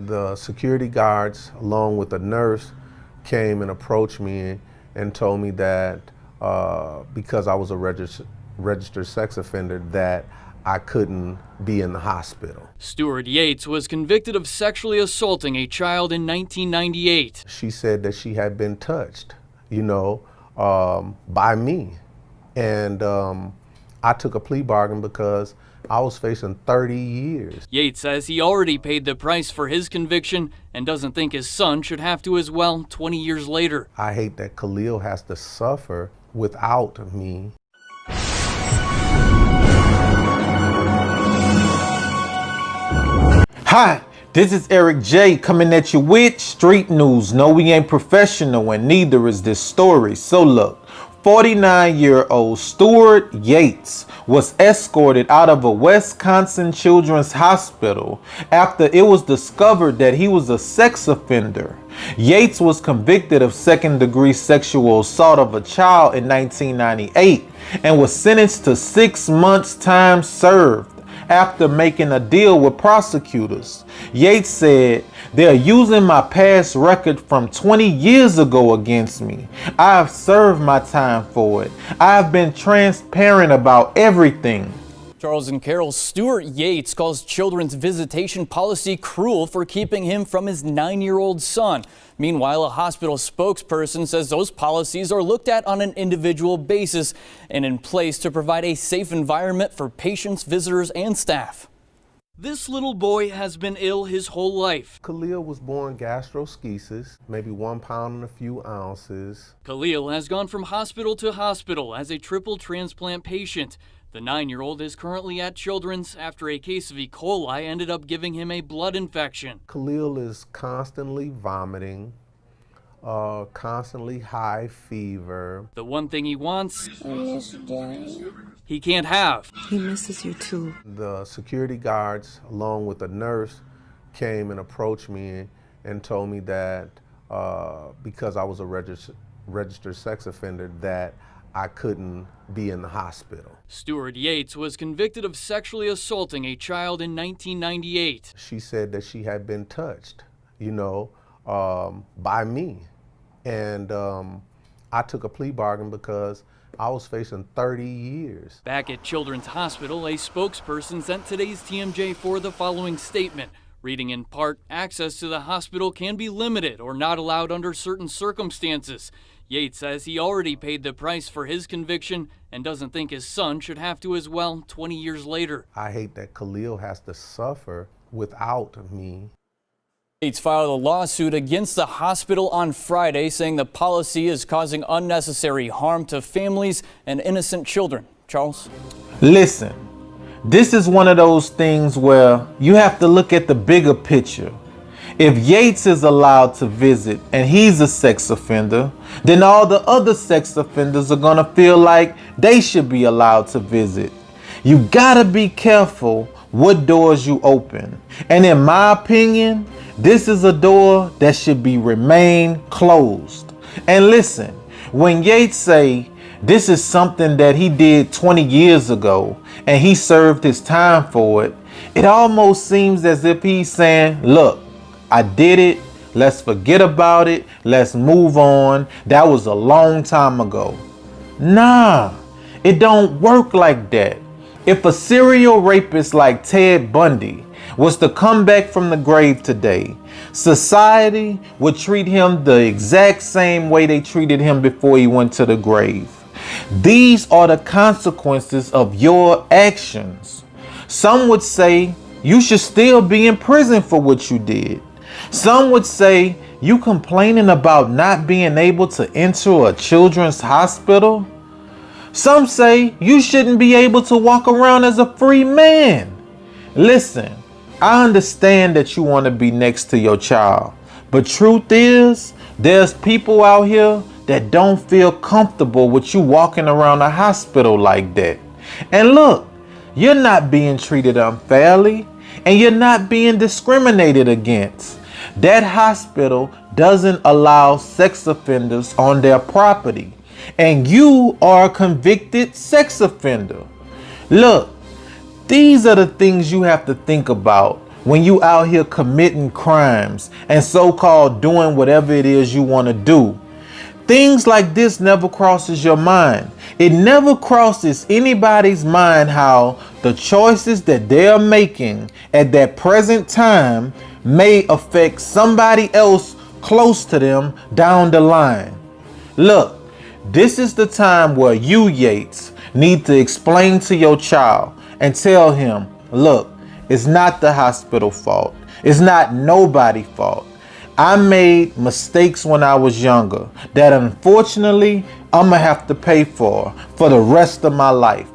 The security guards, along with a nurse, came and approached me and told me that because I was a registered sex offender, that I couldn't be in the hospital. Stuart Yates was convicted of sexually assaulting a child in 1998. She said that she had been touched, by me. And I took a plea bargain because I was facing 30 years. Yates says he already paid the price for his conviction and doesn't think his son should have to as well 20 years later. I hate that Khalil has to suffer without me. Hi, this is Eric J coming at you with street news. No, we ain't professional and neither is this story. So look, 49-year-old Stuart Yates was escorted out of a Wisconsin children's hospital after it was discovered that he was a sex offender. Yates was convicted of second-degree sexual assault of a child in 1998 and was sentenced to 6 months' time served. After making a deal with prosecutors, Yates said, "They're using my past record from 20 years ago against me. I have served my time for it. I have been transparent about everything." Charles and Carol, Stuart Yates calls children's visitation policy cruel for keeping him from his 9-year-old son. Meanwhile, a hospital spokesperson says those policies are looked at on an individual basis and in place to provide a safe environment for patients, visitors, and staff. This little boy has been ill his whole life. Khalil was born gastroschisis, maybe 1 pound and a few ounces. Khalil has gone from hospital to hospital as a triple transplant patient. The 9-year-old is currently at Children's after a case of E. coli ended up giving him a blood infection. Khalil is constantly vomiting, constantly high fever. The one thing he wants, I miss Daddy. he can't have. He misses you too. The security guards, along with a nurse, came and approached me and told me that because I was a registered sex offender, that I couldn't be in the hospital. Stuart Yates was convicted of sexually assaulting a child in 1998. She said that she had been touched, by me. And I took a plea bargain because I was facing 30 years. Back at Children's Hospital, a spokesperson sent today's TMJ4 the following statement, reading in part, "Access to the hospital can be limited or not allowed under certain circumstances." Yates says he already paid the price for his conviction and doesn't think his son should have to as well 20 years later. I hate that Khalil has to suffer without me. Yates filed a lawsuit against the hospital on Friday, saying the policy is causing unnecessary harm to families and innocent children. Charles? Listen, this is one of those things where you have to look at the bigger picture. If Yates is allowed to visit and he's a sex offender, then all the other sex offenders are gonna feel like they should be allowed to visit. You gotta be careful what doors you open. And in my opinion, this is a door that should be remain closed. And listen, when Yates say this is something that he did 20 years ago and he served his time for it, it almost seems as if he's saying, look, I did it. Let's forget about it. Let's move on. That was a long time ago. Nah, it don't work like that. If a serial rapist like Ted Bundy was to come back from the grave today, society would treat him the exact same way they treated him before he went to the grave. These are the consequences of your actions. Some would say you should still be in prison for what you did. Some would say you complaining about not being able to enter a children's hospital. Some say you shouldn't be able to walk around as a free man. Listen, I understand that you want to be next to your child, but truth is, there's people out here that don't feel comfortable with you walking around a hospital like that. And look, you're not being treated unfairly and you're not being discriminated against. That hospital doesn't allow sex offenders on their property, and you are a convicted sex offender. Look, these are the things you have to think about when you out here committing crimes and so-called doing whatever it is you want to do. Things like this never crosses your mind. It never crosses anybody's mind how the choices that they're making at that present time may affect somebody else close to them down the line. Look, this is the time where you, Yates, need to explain to your child and tell him, look, it's not the hospital fault. It's not nobody's fault. I made mistakes when I was younger that unfortunately I'm gonna have to pay for the rest of my life.